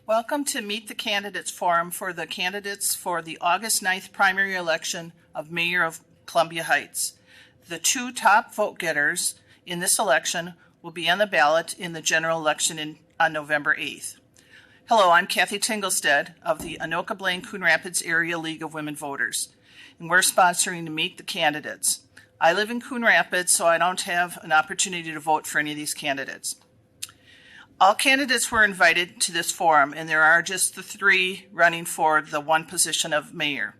Welcome to Meet the Candidates Forum for the candidates for the August 9th primary election of Mayor of Columbia Heights. The two top vote getters in this election will be on the ballot in the general election on November 8th. Hello, I'm Kathy Tinglestead of the Anoka Blaine Coon Rapids Area League of Women Voters, and we're sponsoring to Meet the Candidates. I live in Coon Rapids, so I don't have an opportunity to vote for any of these candidates. All candidates were invited to this forum, and there are just the three running for the one position of mayor.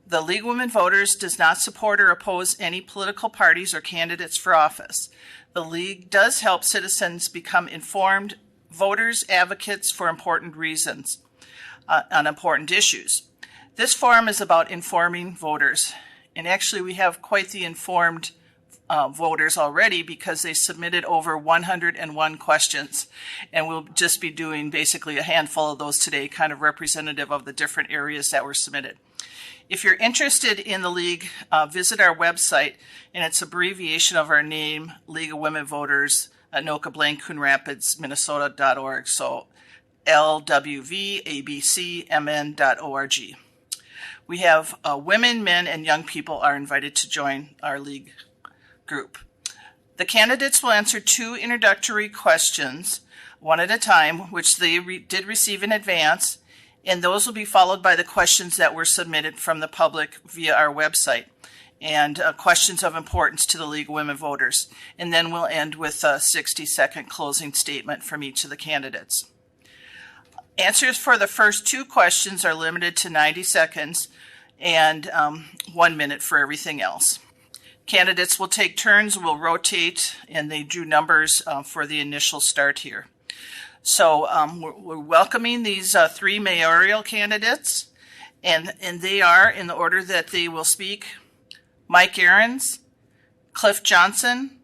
The League of Women Voters does not support or oppose any political parties or candidates for office. The League does help citizens become informed voters, advocates for important reasons on important issues. This forum is about informing voters, and actually we have quite the informed voters already because they submitted over 101 questions, and we'll just be doing basically a handful of those today, kind of representative of the different areas that were submitted. If you're interested in the League, visit our website, and it's abbreviation of our name, League of Women Voters, Anoka Blaine Coon Rapids, Minnesota.org, so lwvabcmn.org. We have women, men, and young people are invited to join our League group. The candidates will answer two introductory questions, one at a time, which they did receive in advance, and those will be followed by the questions that were submitted from the public via our website, and questions of importance to the League of Women Voters. And then we'll end with a 60-second closing statement from each of the candidates. Answers for the first two questions are limited to 90 seconds and 1 minute for everything else. Candidates will take turns, will rotate, and they drew numbers for the initial start here. So we're welcoming these three mayoral candidates, and they are, in the order that they will speak, Mike Ahrens, Cliff Johnson,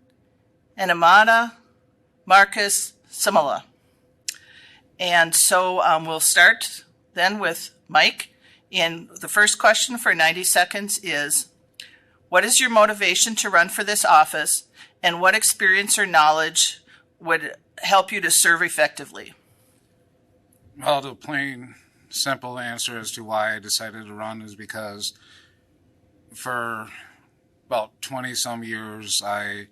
and Amada Marcus Simula. And so we'll start then with Mike. And the first question for 90 seconds is, what is your motivation to run for this office, and what experience or knowledge would help you to serve effectively? Well, the plain, simple answer as to why I decided to run is because for about 20-some years, I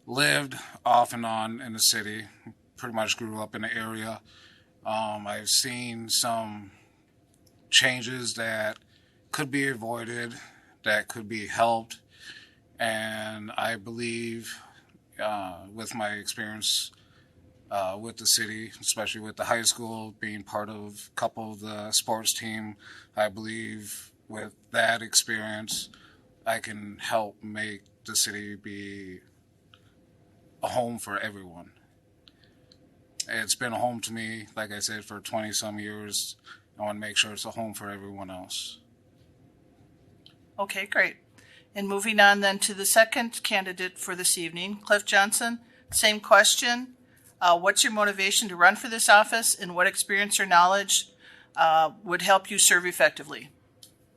lived off and on in the city, pretty much grew up in the area. I've seen some changes that could be avoided, that could be helped, and I believe with my experience with the city, especially with the high school, being part of a couple of the sports team, I believe with that experience I can help make the city be a home for everyone. It's been a home to me, like I said, for 20-some years. I want to make sure it's a home for everyone else. Okay, great. And moving on then to the second candidate for this evening, Cliff Johnson. Same question. What's your motivation to run for this office, and what experience or knowledge would help you serve effectively?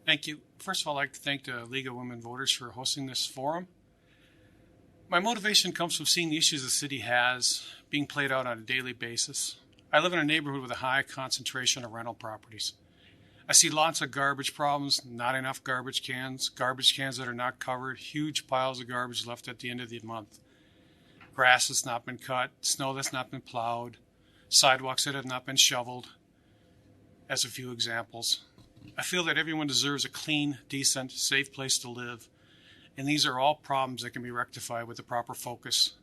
Thank you. First of all, I'd like to thank the League of Women Voters for hosting this forum. My motivation comes from seeing the issues the city has being played out on a daily basis. I live in a neighborhood with a high concentration of rental properties. I see lots of garbage problems, not enough garbage cans that are not covered, huge piles of garbage left at the end of the month, grass that's not been cut, snow that's not been plowed, sidewalks that have not been shoveled, as a few examples. I feel that everyone deserves a clean, decent, safe place to live, and these are all problems that can be rectified with the proper focus.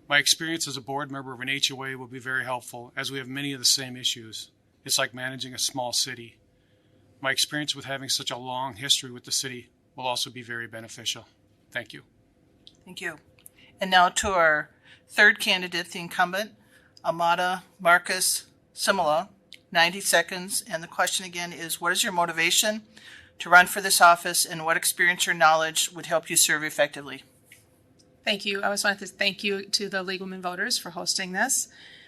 My experience as a board member of an HOA will be very helpful, as we have many of the same issues. It's like managing a small city. My experience with having such a long history with the city will also be very beneficial. Thank you. Thank you. And now to our third candidate, the incumbent, Amada Marcus Simula, 90 seconds. And the question again is, what is your motivation to run for this office, and what experience or knowledge would help you serve effectively? Thank you. I always want to thank you to the League of Women Voters for hosting this.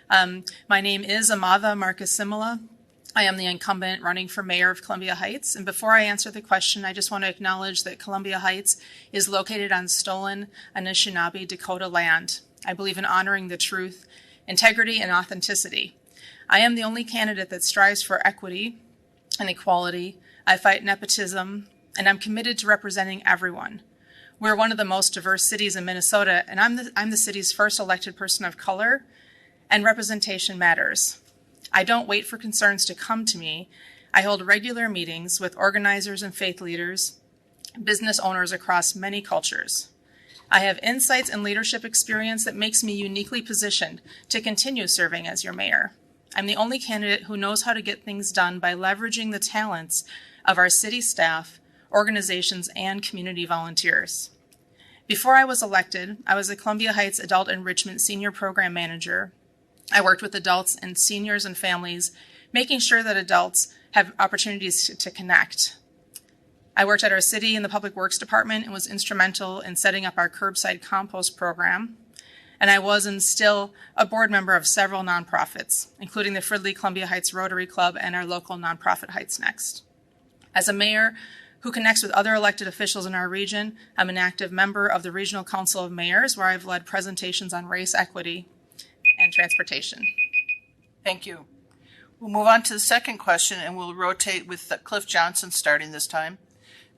My name is Amada Marcus Simula. I am the incumbent running for mayor of Columbia Heights. And before I answer the question, I just want to acknowledge that Columbia Heights is located on stolen Anishinaabe Dakota land. I believe in honoring the truth, integrity, and authenticity. I am the only candidate that strives for equity and equality. I fight nepotism, and I'm committed to representing everyone. We're one of the most diverse cities in Minnesota, and I'm the city's first elected person of color, and representation matters. I don't wait for concerns to come to me. I hold regular meetings with organizers and faith leaders, business owners across many cultures. I have insights and leadership experience that makes me uniquely positioned to continue serving as your mayor. I'm the only candidate who knows how to get things done by leveraging the talents of our city staff, organizations, and community volunteers. Before I was elected, I was the Columbia Heights Adult Enrichment Senior Program Manager. I worked with adults and seniors and families, making sure that adults have opportunities to connect. I worked at our city in the Public Works Department and was instrumental in setting up our curbside compost program. And I was and still a board member of several nonprofits, including the Fridley Columbia Heights Rotary Club and our local nonprofit Heights Next. As a mayor who connects with other elected officials in our region, I'm an active member of the Regional Council of Mayors, where I've led presentations on race equity and transportation. Thank you. We'll move on to the second question, and we'll rotate with Cliff Johnson starting this time.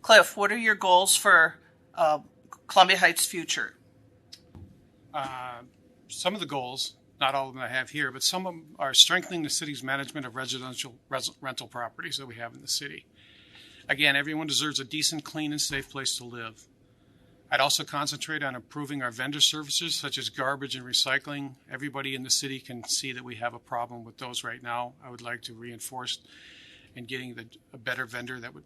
Cliff, what are your goals for Columbia Heights' future? Some of the goals, not all of them I have here, but some of them are strengthening the city's management of residential rental properties that we have in the city. Again, everyone deserves a decent, clean, and safe place to live. I'd also concentrate on improving our vendor services, such as garbage and recycling. Everybody in the city can see that we have a problem with those right now. I would like to reinforce in getting a better vendor that would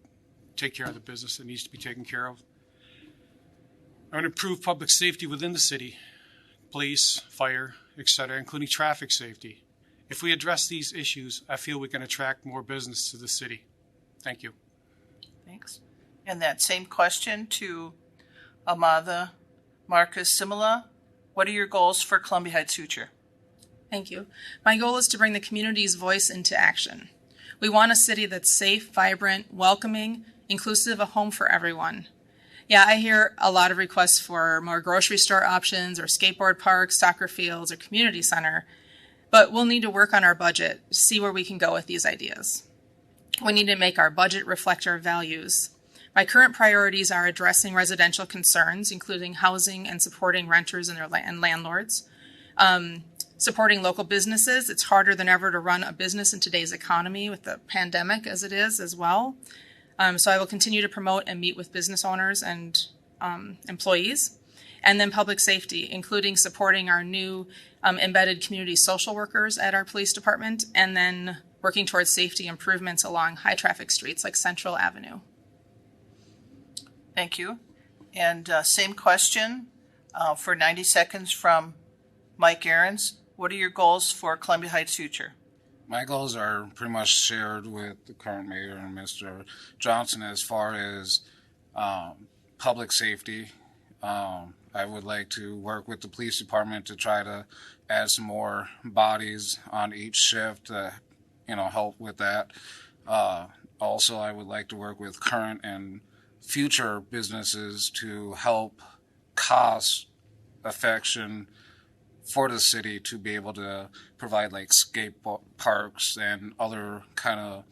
take care of the business that needs to be taken care of. I want to improve public safety within the city, police, fire, etc., including traffic safety. If we address these issues, I feel we can attract more business to the city. Thank you. Thanks. And that same question to Amada Marcus Simula. What are your goals for Columbia Heights' future? Thank you. My goal is to bring the community's voice into action. We want a city that's safe, vibrant, welcoming, inclusive, a home for everyone. Yeah, I hear a lot of requests for more grocery store options or skateboard parks, soccer fields, or community center, but we'll need to work on our budget to see where we can go with these ideas. We need to make our budget reflect our values. My current priorities are addressing residential concerns, including housing and supporting renters and landlords. Supporting local businesses. It's harder than ever to run a business in today's economy with the pandemic as it is as well. So I will continue to promote and meet with business owners and employees. And then public safety, including supporting our new embedded community social workers at our police department, and then working towards safety improvements along high traffic streets like Central Avenue. Thank you. And same question for 90 seconds from Mike Ahrens. What are your goals for Columbia Heights' future? My goals are pretty much shared with the current mayor and Mr. Johnson as far as public safety. I would like to work with the police department to try to add some more bodies on each shift to, help with that. Also, I would like to work with current and future businesses to help cost affection for the city to be able to provide like skate parks and other kind of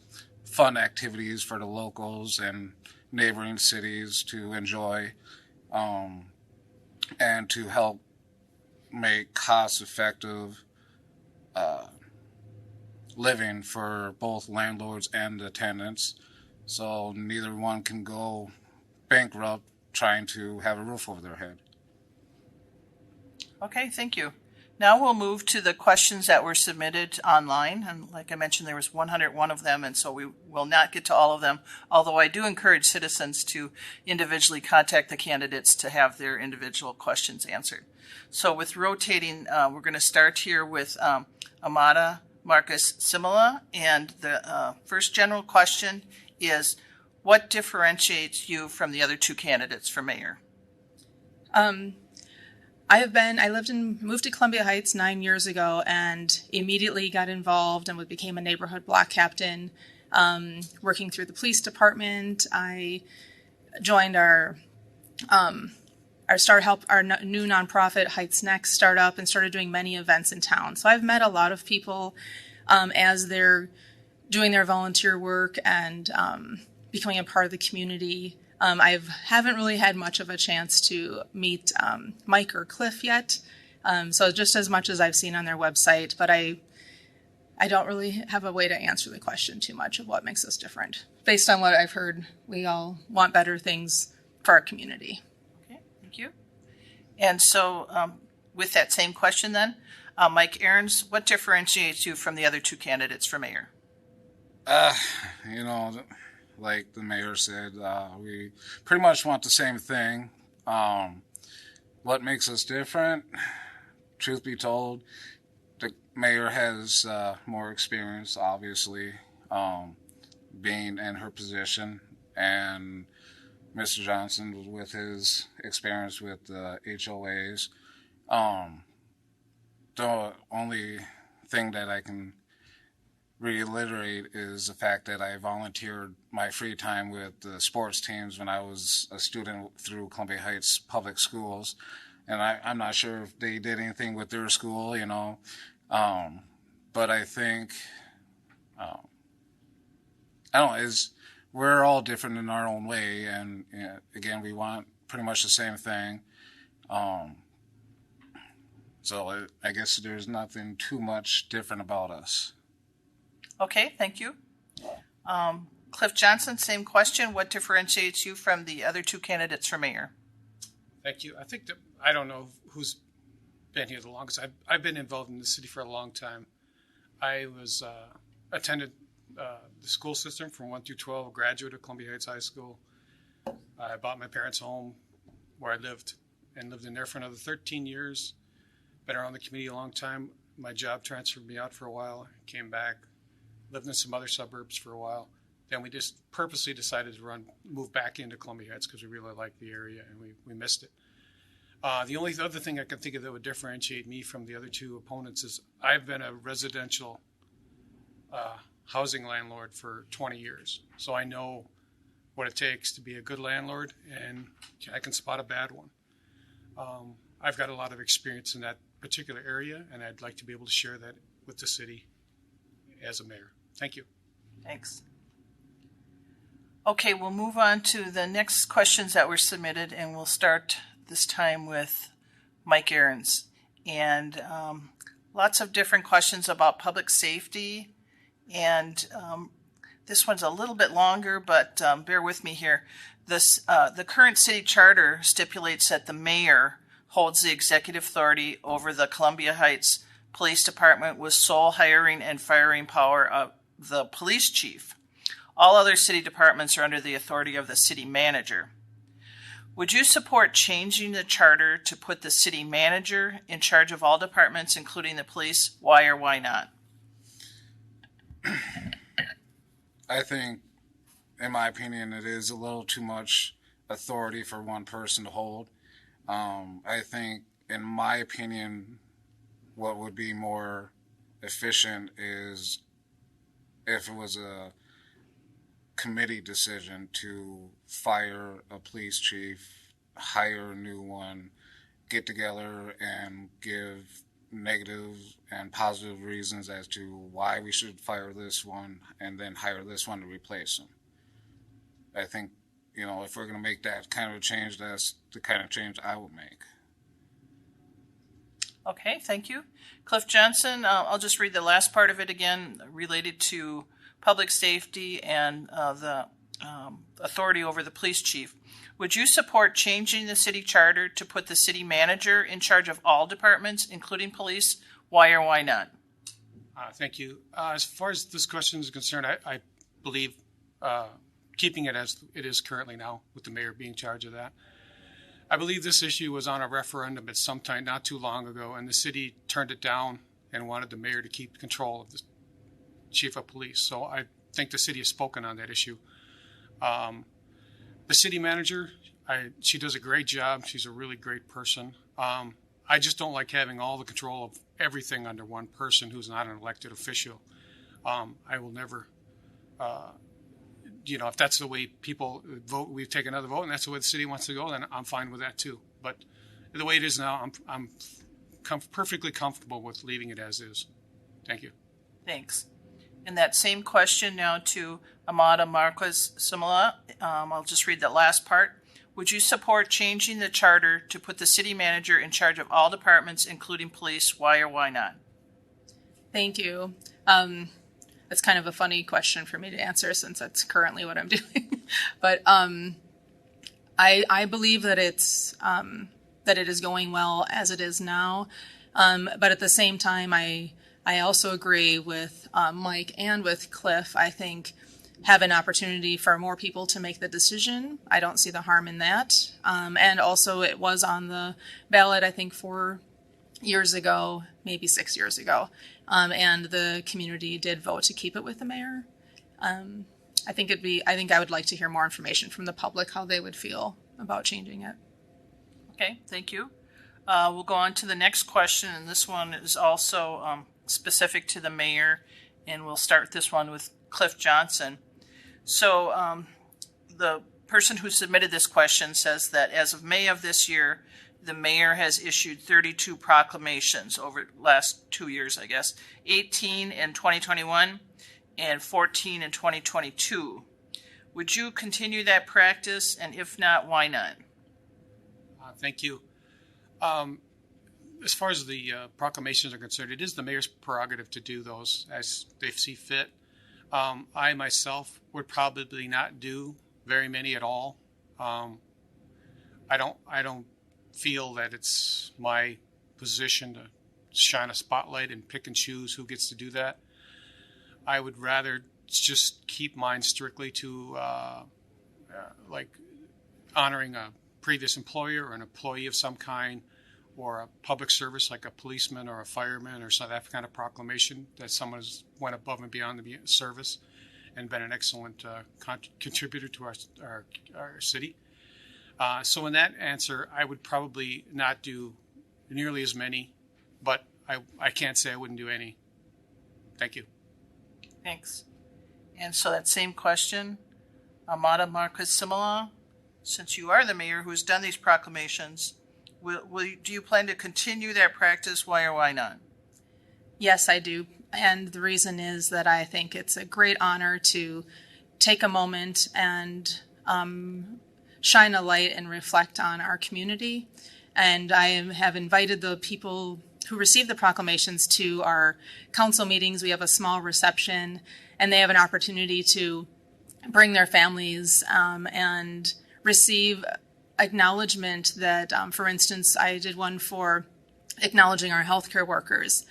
fun activities for the locals and neighboring cities to enjoy, and to help make cost-effective living for both landlords and the tenants, so neither one can go bankrupt trying to have a roof over their head. Okay, thank you. Now we'll move to the questions that were submitted online. And like I mentioned, there was 101 of them, and so we will not get to all of them, although I do encourage citizens to individually contact the candidates to have their individual questions answered. So with rotating, we're going to start here with Amada Marcus Simula, and the first general question is, what differentiates you from the other two candidates for mayor? Moved to Columbia Heights 9 years ago and immediately got involved and became a neighborhood block captain, working through the police department. I joined our new nonprofit Heights Next startup and started doing many events in town. So I've met a lot of people as they're doing their volunteer work and becoming a part of the community. I haven't really had much of a chance to meet Mike or Cliff yet, so just as much as I've seen on their website, but I don't really have a way to answer the question too much of what makes us different. Based on what I've heard, we all want better things for our community. Okay, thank you. And so with that same question then, Mike Ahrens, what differentiates you from the other two candidates for mayor? You know, like the mayor said, we pretty much want the same thing. What makes us different? Truth be told, the mayor has more experience, obviously, being in her position, and Mr. Johnson with his experience with the HOAs. The only thing that I can reiterate is the fact that I volunteered my free time with the sports teams when I was a student through Columbia Heights Public Schools. And I'm not sure if they did anything with their school, you know. But I think, I don't know, we're all different in our own way. And again, we want pretty much the same thing. So I guess there's nothing too much different about us. Okay, thank you. Cliff Johnson, same question. What differentiates you from the other two candidates for mayor? Thank you. I think that I don't know who's been here the longest. I've been involved in the city for a long time. I was attended the school system from 1 through 12, a graduate of Columbia Heights High School. I bought my parents' home where I lived and lived in there for another 13 years. Been around the community a long time. My job transferred me out for a while, came back, lived in some other suburbs for a while. Then we just purposely decided to move back into Columbia Heights because we really liked the area and we missed it. The only other thing I can think of that would differentiate me from the other two opponents is I've been a residential housing landlord for 20 years. So I know what it takes to be a good landlord, and I can spot a bad one. I've got a lot of experience in that particular area, and I'd like to be able to share that with the city as a mayor. Thank you. Thanks. Okay, we'll move on to the next questions that were submitted, and we'll start this time with Mike Ahrens. And lots of different questions about public safety. And this one's a little bit longer, but bear with me here. The current city charter stipulates that the mayor holds the executive authority over the Columbia Heights Police Department with sole hiring and firing power of the police chief. All other city departments are under the authority of the city manager. Would you support changing the charter to put the city manager in charge of all departments, including the police? Why or why not? I think, in my opinion, it is a little too much authority for one person to hold. I think, in my opinion, what would be more efficient is if it was a committee decision to fire a police chief, hire a new one, get together and give negative and positive reasons as to why we should fire this one and then hire this one to replace him. I think, if we're going to make that kind of a change, that's the kind of change I would make. Okay, thank you. Cliff Johnson, I'll just read the last part of it again, related to public safety and the authority over the police chief. Would you support changing the city charter to put the city manager in charge of all departments, including police? Why or why not? Thank you. As far as this question is concerned, I believe keeping it as it is currently now, with the mayor being in charge of that. I believe this issue was on a referendum at some time not too long ago, and the city turned it down and wanted the mayor to keep control of the chief of police. So I think the city has spoken on that issue. The city manager, she does a great job. She's a really great person. I just don't like having all the control of everything under one person who's not an elected official. I will never, if that's the way people vote, we take another vote, and that's the way the city wants to go, then I'm fine with that too. But the way it is now, I'm perfectly comfortable with leaving it as is. Thank you. Thanks. And that same question now to Amada Marquez Simula. I'll just read that last part. Would you support changing the charter to put the city manager in charge of all departments, including police? Why or why not? Thank you. That's kind of a funny question for me to answer since that's currently what I'm doing. But I believe that that it is going well as it is now. But at the same time, I also agree with Mike and with Cliff. I think have an opportunity for more people to make the decision. I don't see the harm in that. And also it was on the ballot, I think 4 years ago, maybe 6 years ago. And the community did vote to keep it with the mayor. I think I would like to hear more information from the public, how they would feel about changing it. Okay, thank you. We'll go on to the next question, and this one is also specific to the mayor, and we'll start this one with Cliff Johnson. So the person who submitted this question says that as of May of this year, the mayor has issued 32 proclamations over the last 2 years, I guess, 18 in 2021 and 14 in 2022. Would you continue that practice, and if not, why not? Thank you. As far as the proclamations are concerned, it is the mayor's prerogative to do those as they see fit. I myself would probably not do very many at all. I don't feel that it's my position to shine a spotlight and pick and choose who gets to do that. I would rather just keep mine strictly to like honoring a previous employer or an employee of some kind, or a public service like a policeman or a fireman, or some that kind of proclamation that someone has went above and beyond the service and been an excellent contributor to our city. So in that answer, I would probably not do nearly as many, but I can't say I wouldn't do any. Thank you. Thanks. And so that same question, Amada Marquez Simula, since you are the mayor who's done these proclamations, do you plan to continue that practice? Why or why not? Yes, I do. And the reason is that I think it's a great honor to take a moment and shine a light and reflect on our community. And I have invited the people who receive the proclamations to our council meetings. We have a small reception, and they have an opportunity to bring their families and receive acknowledgement that, for instance, I did one for acknowledging our healthcare workers.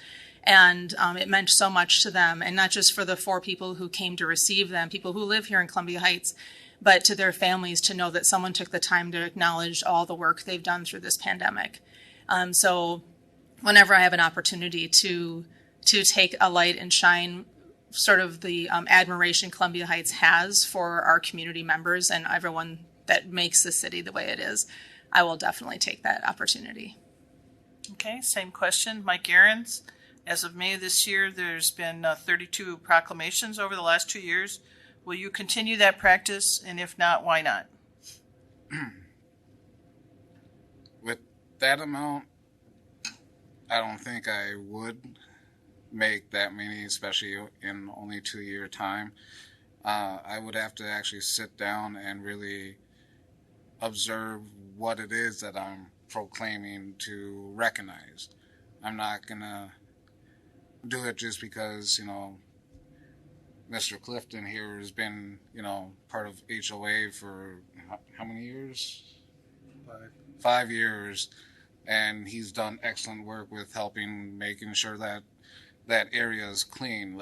And it meant so much to them, and not just for the 4 people who came to receive them, people who live here in Columbia Heights, but to their families to know that someone took the time to acknowledge all the work they've done through this pandemic. So whenever I have an opportunity to take a light and shine sort of the admiration Columbia Heights has for our community members and everyone that makes the city the way it is, I will definitely take that opportunity. Okay, same question. Mike Ahrens. As of May of this year, there's been 32 proclamations over the last 2 years. Will you continue that practice? And if not, why not? With that amount, I don't think I would make that many, especially in only 2 year time. I would have to actually sit down and really observe what it is that I'm proclaiming to recognize. I'm not going to do it just because, Mr. Clifton here has been, part of HOA for how many years? 5 years. And he's done excellent work with making sure that that area is clean.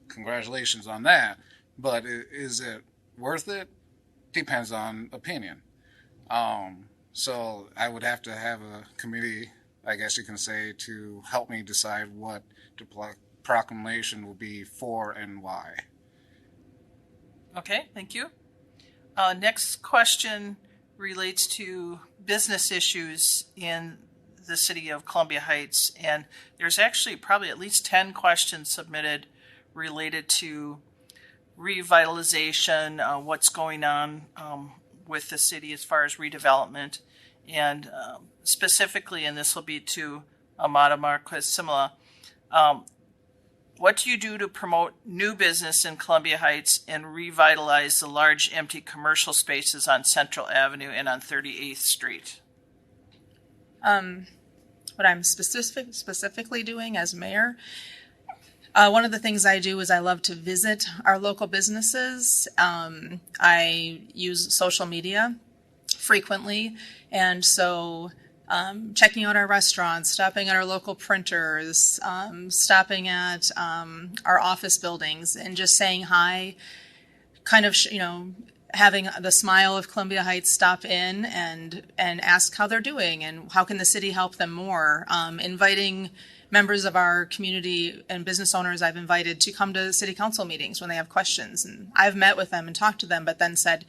Congratulations on that. But is it worth it? Depends on opinion. So I would have to have a committee, I guess you can say, to help me decide what the proclamation will be for and why. Okay, thank you. Next question relates to business issues in the city of Columbia Heights. And there's actually probably at least 10 questions submitted related to revitalization, what's going on with the city as far as redevelopment. And specifically, and this will be to Amada Marquez Simula, What do you do to promote new business in Columbia Heights and revitalize the large empty commercial spaces on Central Avenue and on 38th Street? What I'm specifically doing as mayor, one of the things I do is I love to visit our local businesses. I use social media frequently, and so checking out our restaurants, stopping at our local printers, stopping at our office buildings, and just saying hi, kind of, having the smile of Columbia Heights stop in and ask how they're doing and how can the city help them more. Inviting members of our community and business owners I've invited to come to city council meetings when they have questions. And I've met with them and talked to them, but then said,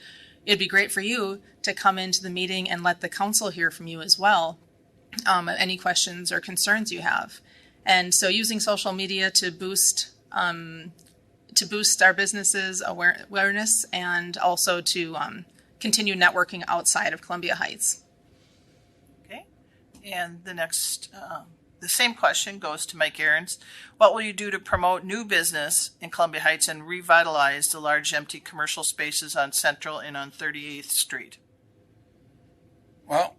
it'd be great for you to come into the meeting and let the council hear from you as well, any questions or concerns you have. And so using social media to boost our businesses' awareness and also to continue networking outside of Columbia Heights. Okay. And the same question goes to Mike Ahrens. What will you do to promote new business in Columbia Heights and revitalize the large empty commercial spaces on Central and on 38th Street? Well,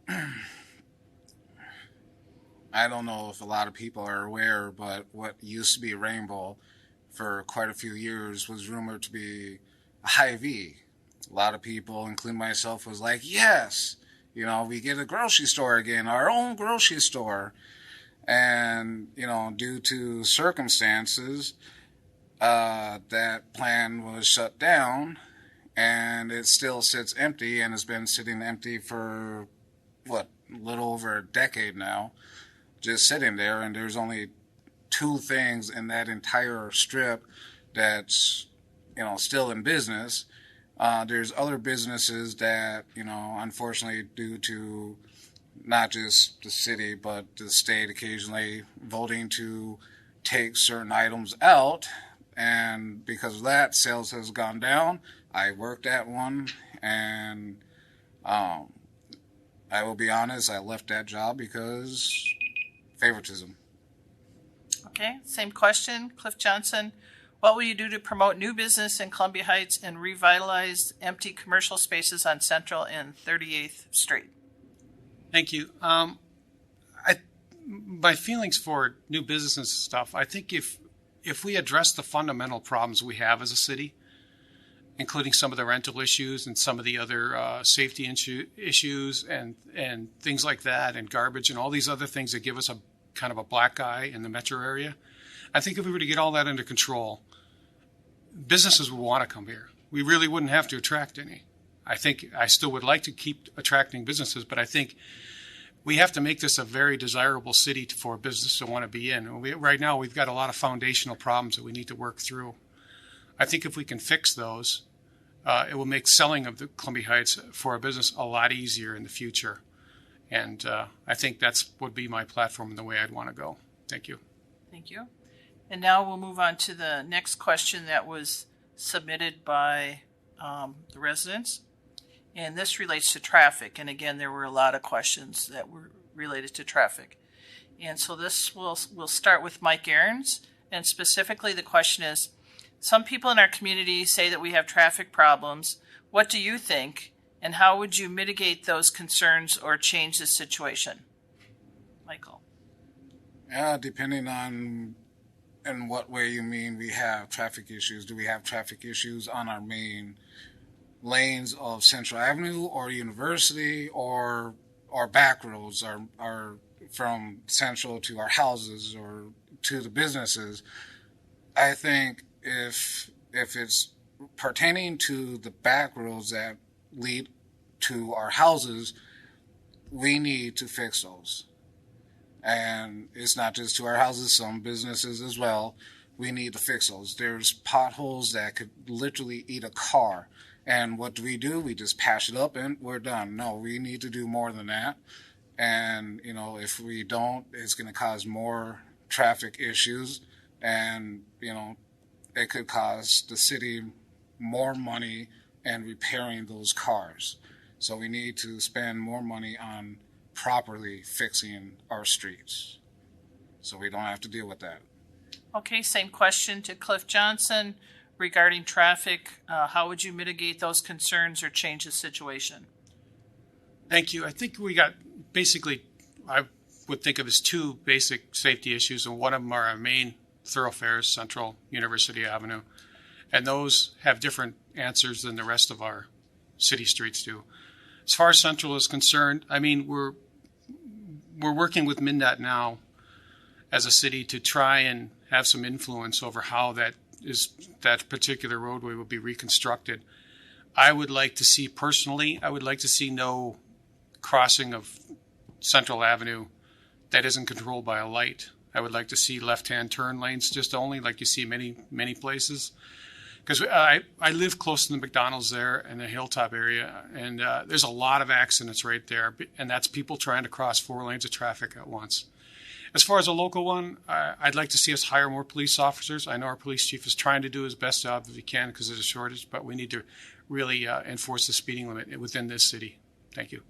I don't know if a lot of people are aware, but what used to be Rainbow for quite a few years was rumored to be a Hy-Vee. A lot of people, including myself, was like, yes, we get a grocery store again, our own grocery store. And, due to circumstances, that plan was shut down, and it still sits empty and has been sitting empty for, a little over a decade now, just sitting there. And there's only two things in that entire strip that's, still in business. There's other businesses that, unfortunately, due to not just the city, but the state occasionally voting to take certain items out. And because of that, sales has gone down. I worked at one, and I will be honest, I left that job because favoritism. Okay, same question. Cliff Johnson, what will you do to promote new business in Columbia Heights and revitalize empty commercial spaces on Central and 38th Street? Thank you. My feelings for new business and stuff, I think if we address the fundamental problems we have as a city, including some of the rental issues and some of the other safety issues and things like that, and garbage and all these other things that give us a kind of a black eye in the metro area, I think if we were to get all that under control, businesses would want to come here. We really wouldn't have to attract any. I think I still would like to keep attracting businesses, but I think we have to make this a very desirable city for business to want to be in. Right now, we've got a lot of foundational problems that we need to work through. I think if we can fix those, it will make selling of the Columbia Heights for a business a lot easier in the future. And I think that's would be my platform and the way I'd want to go. Thank you. Thank you. And now we'll move on to the next question that was submitted by the residents. And this relates to traffic. And again, there were a lot of questions that were related to traffic. And so this we'll start with Mike Ahrens. And specifically the question is, some people in our community say that we have traffic problems. What do you think? And how would you mitigate those concerns or change the situation? Michael. Yeah, depending on in what way you mean we have traffic issues. Do we have traffic issues on our main lanes of Central Avenue or University or back roads are from Central to our houses or to the businesses? I think if it's pertaining to the back roads that lead to our houses, we need to fix those. And it's not just to our houses, some businesses as well. We need to fix those. There's potholes that could literally eat a car. And what do? We just patch it up and we're done. No, we need to do more than that. And, if we don't, it's going to cause more traffic issues. And, it could cost the city more money in repairing those cars. So we need to spend more money on properly fixing our streets so we don't have to deal with that. Okay, same question to Cliff Johnson regarding traffic. How would you mitigate those concerns or change the situation? Thank you. I think we got basically, I would think of as two basic safety issues, and one of them are our main thoroughfares, Central, University Avenue, and those have different answers than the rest of our city streets do. As far as Central is concerned, I mean, we're working with MnDOT now as a city to try and have some influence over how that particular roadway will be reconstructed. I would like to see no crossing of Central Avenue that isn't controlled by a light. I would like to see left-hand turn lanes just only, like you see many places. Because I live close to the McDonald's there in the Hilltop area, and there's a lot of accidents right there, and that's people trying to cross 4 lanes of traffic at once. As far as a local one, I'd like to see us hire more police officers. I know our police chief is trying to do his best job if he can because there's a shortage, but we need to really enforce the speeding limit within this city. Thank you.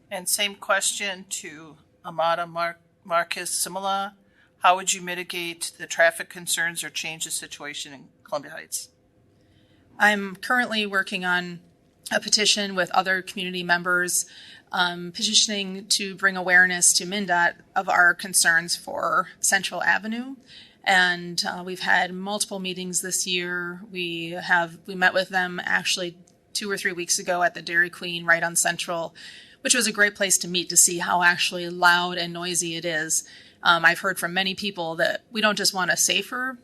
And same question to Amada Marcus Simula. How would you mitigate the traffic concerns or change the situation in Columbia Heights? I'm currently working on a petition with other community members, petitioning to bring awareness to MnDOT of our concerns for Central Avenue. And we've had multiple meetings this year. We met with them actually 2 or 3 weeks ago at the Dairy Queen right on Central, which was a great place to meet to see how actually loud and noisy it is. I've heard from many people that we don't just want a safer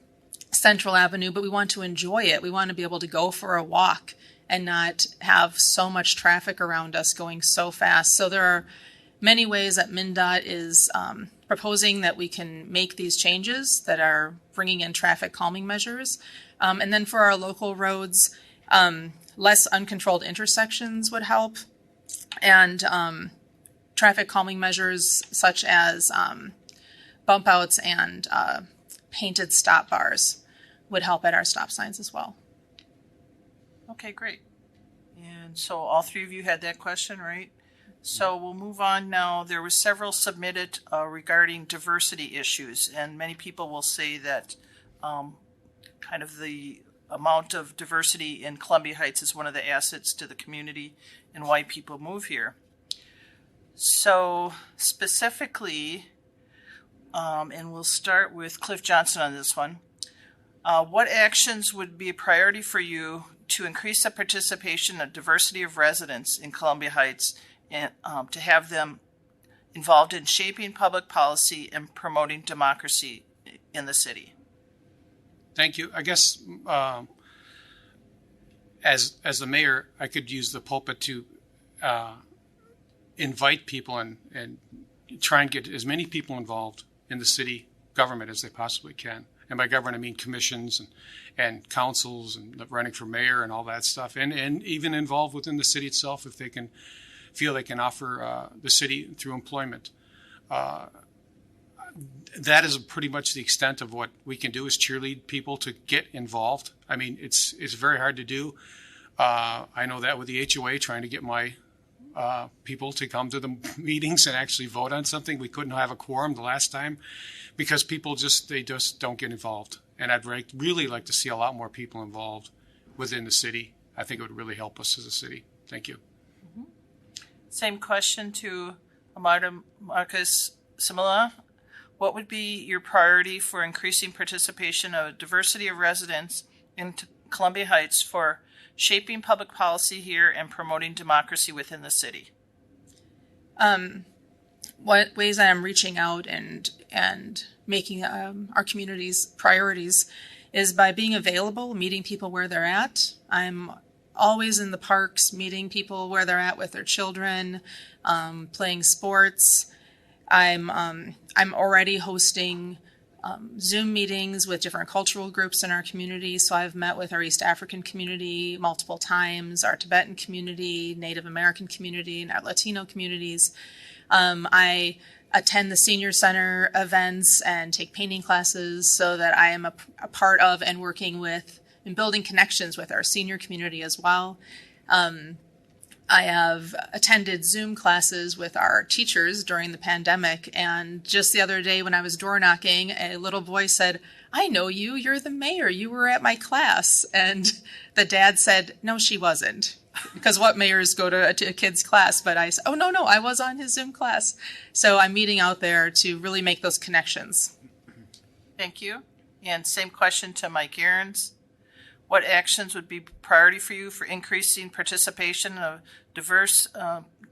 Central Avenue, but we want to enjoy it. We want to be able to go for a walk and not have so much traffic around us going so fast. So there are many ways that MnDOT is proposing that we can make these changes that are bringing in traffic calming measures. And then for our local roads, less uncontrolled intersections would help. And traffic calming measures such as bump outs and painted stop bars would help at our stop signs as well. Okay, great. And so all three of you had that question, right? So we'll move on now. There were several submitted regarding diversity issues, and many people will say that kind of the amount of diversity in Columbia Heights is one of the assets to the community and why people move here. So specifically, and we'll start with Cliff Johnson on this one. What actions would be a priority for you to increase the participation of diversity of residents in Columbia Heights and to have them involved in shaping public policy and promoting democracy in the city? Thank you. I guess as the mayor, I could use the pulpit to invite people and try and get as many people involved in the city government as they possibly can. And by government, I mean commissions and councils and running for mayor and all that stuff. And even involved within the city itself if they can feel they can offer the city through employment. That is pretty much the extent of what we can do is cheerlead people to get involved. I mean, it's very hard to do. I know that with the HOA trying to get my people to come to the meetings and actually vote on something. We couldn't have a quorum the last time because people just don't get involved. And I'd really like to see a lot more people involved within the city. I think it would really help us as a city. Thank you. Mm-hmm. Same question to Amada Marcus Simula. What would be your priority for increasing participation of diversity of residents in Columbia Heights for shaping public policy here and promoting democracy within the city? What ways I am reaching out and making our community's priorities is by being available, meeting people where they're at. I'm always in the parks, meeting people where they're at with their children, playing sports. I'm already hosting Zoom meetings with different cultural groups in our community. So I've met with our East African community multiple times, our Tibetan community, Native American community, and our Latino communities. I attend the senior center events and take painting classes so that I am a part of and working with and building connections with our senior community as well. I have attended Zoom classes with our teachers during the pandemic, and just the other day when I was door knocking, a little boy said, "I know you, you're the mayor, you were at my class." And the dad said, "No, she wasn't." Because what mayors go to a kid's class? But I said, "Oh, no, I was on his Zoom class." So I'm meeting out there to really make those connections. Thank you. And same question to Mike Aarons. What actions would be priority for you for increasing participation of diverse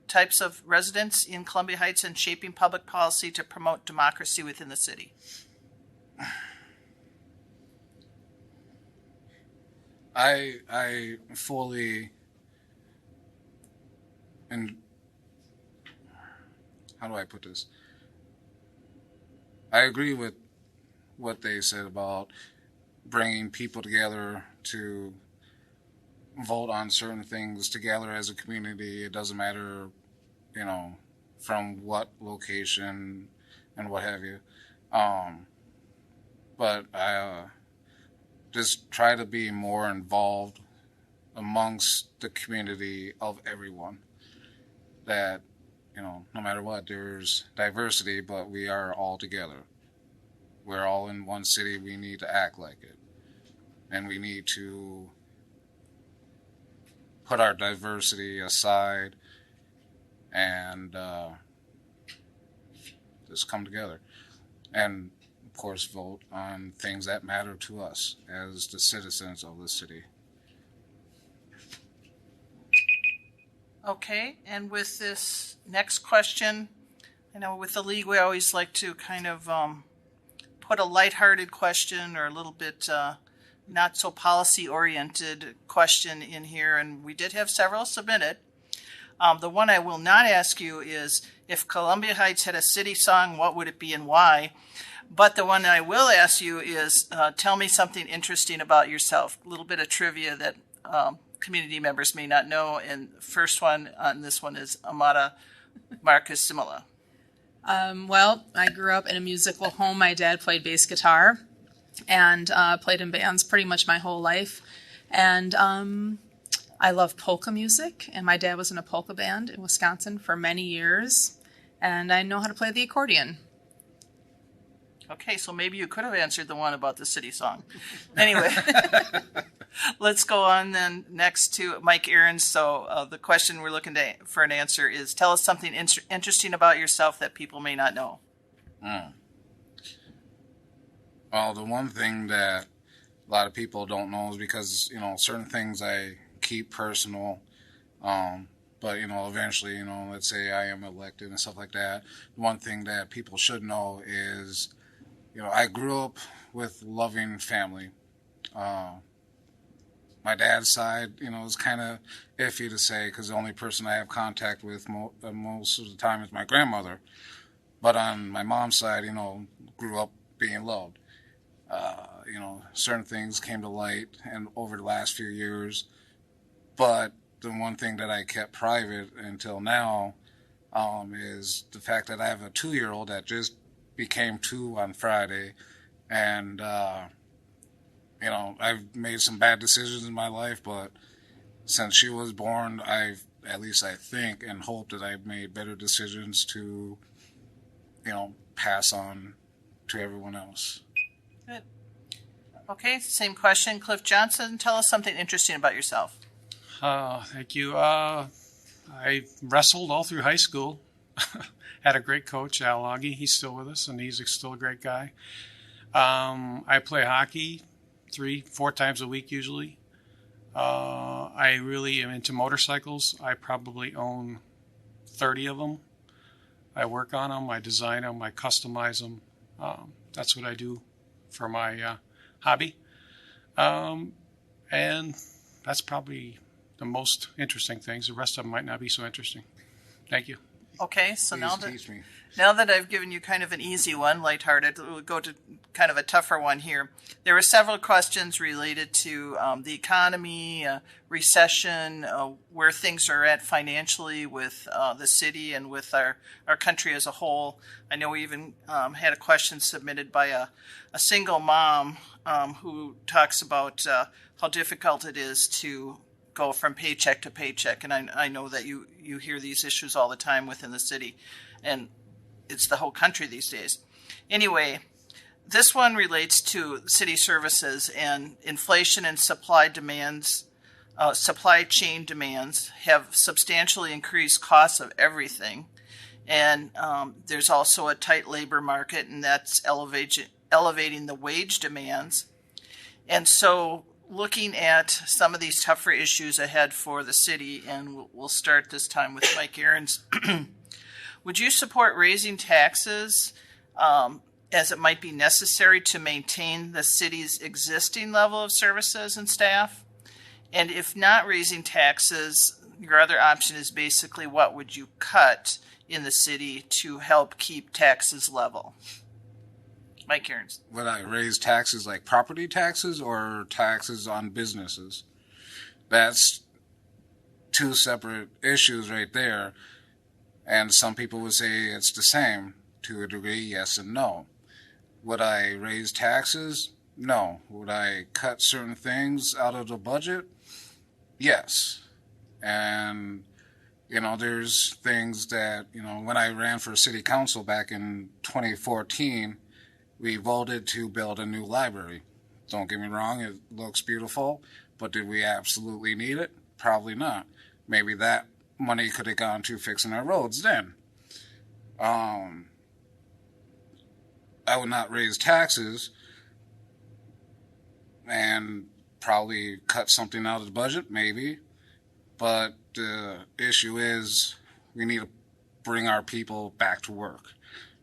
types of residents in Columbia Heights and shaping public policy to promote democracy within the city? I fully, and how do I put this? I agree with what they said about bringing people together to vote on certain things together as a community. It doesn't matter, from what location and what have you. But I just try to be more involved amongst the community of everyone. That, no matter what, there's diversity, but we are all together. We're all in one city. We need to act like it. And we need to put our diversity aside and just come together. And, of course, vote on things that matter to us as the citizens of the city. Okay, and with this next question, I know with the league we always like to kind of put a lighthearted question or a little bit not so policy-oriented question in here, and we did have several submitted. The one I will not ask you is, if Columbia Heights had a city song, what would it be and why? But the one I will ask you is, tell me something interesting about yourself, a little bit of trivia that community members may not know. And the first one on this one is Amada Marcus Simila. Well, I grew up in a musical home. My dad played bass guitar and played in bands pretty much my whole life. And I love polka music, and my dad was in a polka band in Wisconsin for many years. And I know how to play the accordion. Okay, so maybe you could have answered the one about the city song. Anyway, let's go on then next to Mike Aarons. So the question we're looking for an answer is, tell us something interesting about yourself that people may not know. Well, the one thing that a lot of people don't know is because, certain things I keep personal. But, eventually, let's say I am elected and stuff like that. One thing that people should know is, I grew up with loving family. My dad's side, is kind of iffy to say because the only person I have contact with most of the time is my grandmother. But on my mom's side, grew up being loved. Certain things came to light and over the last few years. But the one thing that I kept private until now is the fact that I have a 2-year-old that just became 2 on Friday. And, I've made some bad decisions in my life, but since she was born, I think and hope that I've made better decisions to, pass on to everyone else. Good. Okay, same question. Cliff Johnson, tell us something interesting about yourself. Thank you. I wrestled all through high school. Had a great coach, Al Augie. He's still with us, and he's still a great guy. I play hockey 3-4 times a week usually. I really am into motorcycles. I probably own 30 of them. I work on them. I design them. I customize them. That's what I do for my hobby. And that's probably the most interesting things. The rest of them might not be so interesting. Thank you. Okay, so Please teach me. now that I've given you kind of an easy one, lighthearted, we'll go to kind of a tougher one here. There were several questions related to the economy, recession, where things are at financially with the city and with our country as a whole. I know we even had a question submitted by a single mom who talks about how difficult it is to go from paycheck to paycheck. And I know that you hear these issues all the time within the city, and it's the whole country these days. Anyway, this one relates to city services, and inflation and supply chain demands have substantially increased costs of everything. And there's also a tight labor market, and that's elevating the wage demands. And so looking at some of these tougher issues ahead for the city, and we'll start this time with Mike Aarons. Would you support raising taxes as it might be necessary to maintain the city's existing level of services and staff? And if not raising taxes, your other option is basically what would you cut in the city to help keep taxes level? Mike Aarons. Would I raise taxes like property taxes or taxes on businesses? That's two separate issues right there. And some people would say it's the same to a degree, yes and no. Would I raise taxes? No. Would I cut certain things out of the budget? Yes. And, there's things that, when I ran for city council back in 2014, we voted to build a new library. Don't get me wrong, it looks beautiful, but did we absolutely need it? Probably not. Maybe that money could have gone to fixing our roads then. I would not raise taxes and probably cut something out of the budget, maybe. But the issue is we need to bring our people back to work,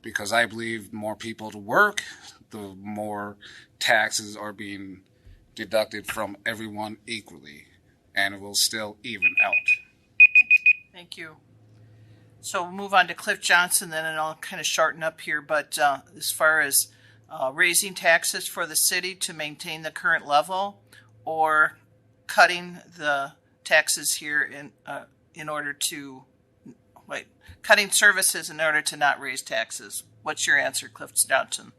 because I believe more people to work, the more taxes are being deducted from everyone equally, and it will still even out. Thank you. So we'll move on to Cliff Johnson then, and I'll kind of shorten up here. But as far as raising taxes for the city to maintain the current level, or cutting the taxes here in order to cutting services in order to not raise taxes. What's your answer, Cliff Johnson?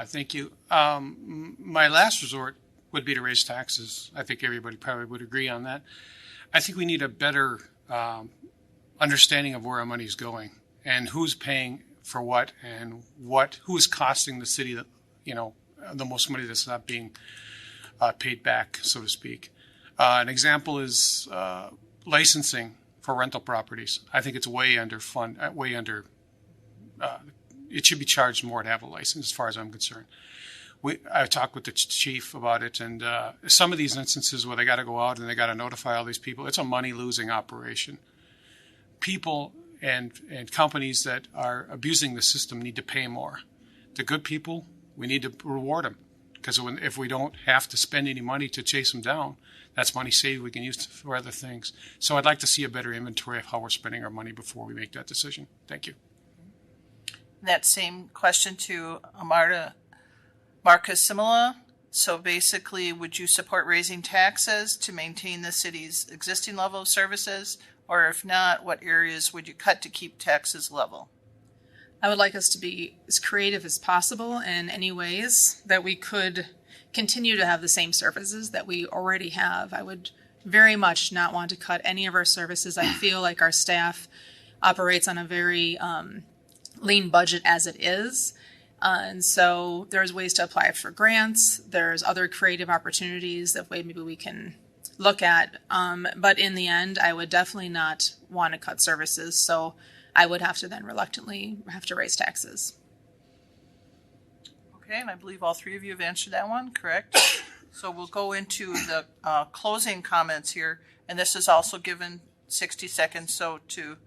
Thank you. My last resort would be to raise taxes. I think everybody probably would agree on that. I think we need a better understanding of where our money is going and who's paying for what and who is costing the city the most money that's not being paid back, so to speak. An example is licensing for rental properties. I think it's way under. It should be charged more to have a license, as far as I'm concerned. I talked with the chief about it, and some of these instances where they got to go out and they got to notify all these people, it's a money-losing operation. People and companies that are abusing the system need to pay more. The good people, we need to reward them, because if we don't have to spend any money to chase them down, that's money saved we can use for other things. So I'd like to see a better inventory of how we're spending our money before we make that decision. Thank you. That same question to Marcus Simula. So basically, would you support raising taxes to maintain the city's existing level of services? Or if not, what areas would you cut to keep taxes level? I would like us to be as creative as possible in any ways that we could continue to have the same services that we already have. I would very much not want to cut any of our services. I feel like our staff operates on a very lean budget as it is. And so there's ways to apply for grants. There's other creative opportunities that maybe we can look at. But in the end, I would definitely not want to cut services. So I would have to then reluctantly have to raise taxes. Okay, and I believe all three of you have answered that one, correct? So we'll go into the closing comments here. And this is also given 60 seconds. So to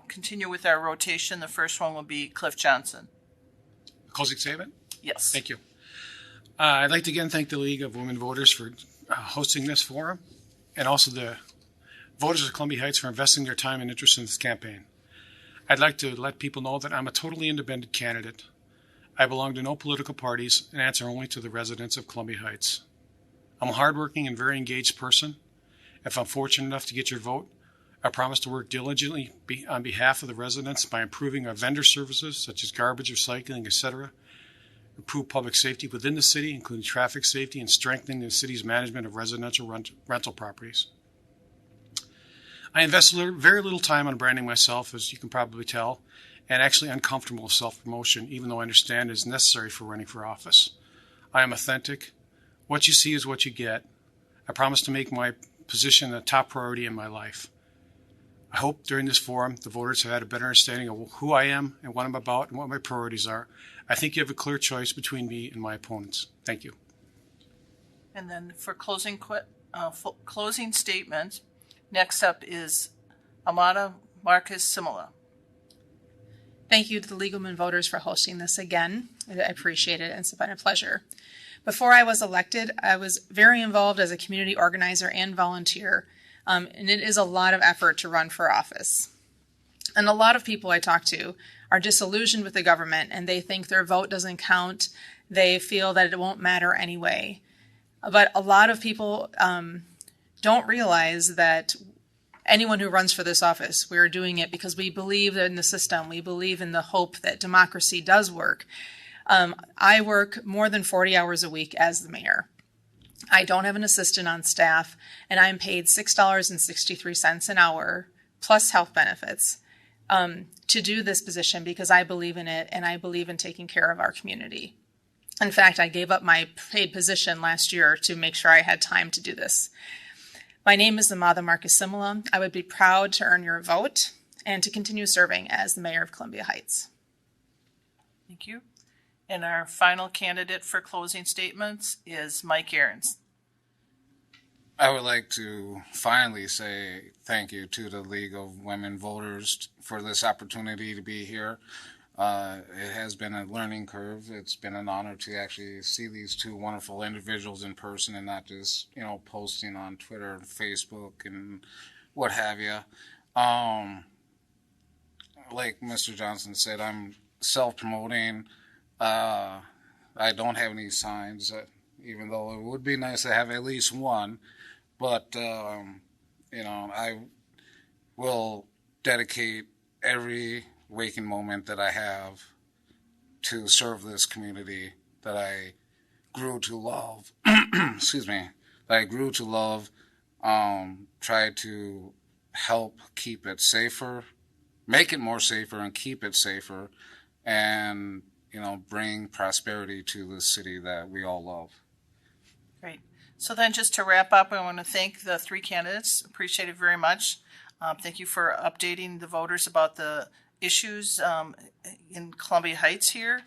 continue with our rotation, the first one will be Cliff Johnson. Closing statement? Yes. Thank you. I'd like to again thank the League of Women Voters for hosting this forum, and also the voters of Columbia Heights for investing their time and interest in this campaign. I'd like to let people know that I'm a totally independent candidate. I belong to no political parties and answer only to the residents of Columbia Heights. I'm a hardworking and very engaged person. If I'm fortunate enough to get your vote, I promise to work diligently on behalf of the residents by improving our vendor services such as garbage, recycling, etc., improve public safety within the city, including traffic safety, and strengthening the city's management of residential rental properties. I invest very little time on branding myself, as you can probably tell, and actually uncomfortable with self-promotion, even though I understand it is necessary for running for office. I am authentic. What you see is what you get. I promise to make my position a top priority in my life. I hope during this forum the voters have had a better understanding of who I am and what I'm about and what my priorities are. I think you have a clear choice between me and my opponents. Thank you. And then for closing statements, next up is Amada Marcus Simula. Thank you to the League of Women Voters for hosting this again. I appreciate it, and it's been a pleasure. Before I was elected, I was very involved as a community organizer and volunteer, and it is a lot of effort to run for office. And a lot of people I talk to are disillusioned with the government, and they think their vote doesn't count. They feel that it won't matter anyway. But a lot of people don't realize that anyone who runs for this office, we are doing it because we believe in the system. We believe in the hope that democracy does work. I work more than 40 hours a week as the mayor. I don't have an assistant on staff, and I'm paid $6.63 an hour plus health benefits to do this position because I believe in it and I believe in taking care of our community. In fact, I gave up my paid position last year to make sure I had time to do this. My name is Amada Marcus Simula. I would be proud to earn your vote and to continue serving as the mayor of Columbia Heights. Thank you. And our final candidate for closing statements is Mike Ahrens. I would like to finally say thank you to the League of Women Voters for this opportunity to be here. It has been a learning curve. It's been an honor to actually see these two wonderful individuals in person and not just, posting on Twitter and Facebook and what have you. Like Mr. Johnson said, I'm self-promoting. I don't have any signs, even though it would be nice to have at least one. But, I will dedicate every waking moment that I have to serve this community that I grew to love. Excuse me. That I grew to love. Try to help keep it safer, make it more safer and keep it safer, and, bring prosperity to the city that we all love. Great. So then just to wrap up, I want to thank the three candidates. Appreciate it very much. Thank you for updating the voters about the issues in Columbia Heights here.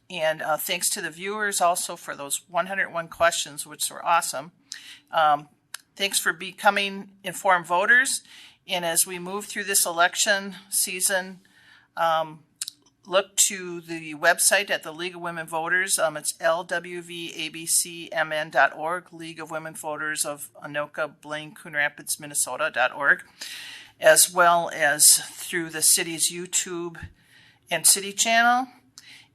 And thanks to the viewers also for those 101 questions, which were awesome. Thanks for becoming informed voters. And as we move through this election season, look to the website at the League of Women Voters. It's lwvabcmn.org, League of Women Voters of Anoka, Blaine, Coon Rapids, Minnesota.org, as well as through the city's YouTube and city channel.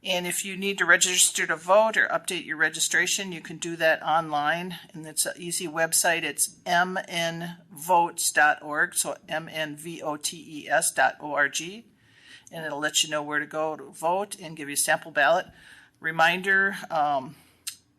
And if you need to register to vote or update your registration, you can do that online. And it's an easy website. It's mnvotes.org, so mnvotes.org. And it'll let you know where to go to vote and give you a sample ballot. Reminder,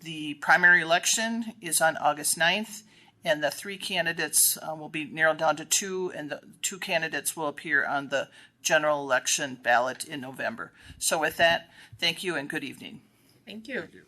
the primary election is on August 9th, and the three candidates will be narrowed down to two, and the two candidates will appear on the general election ballot in November. So with that, thank you and good evening. Thank you. Thank you.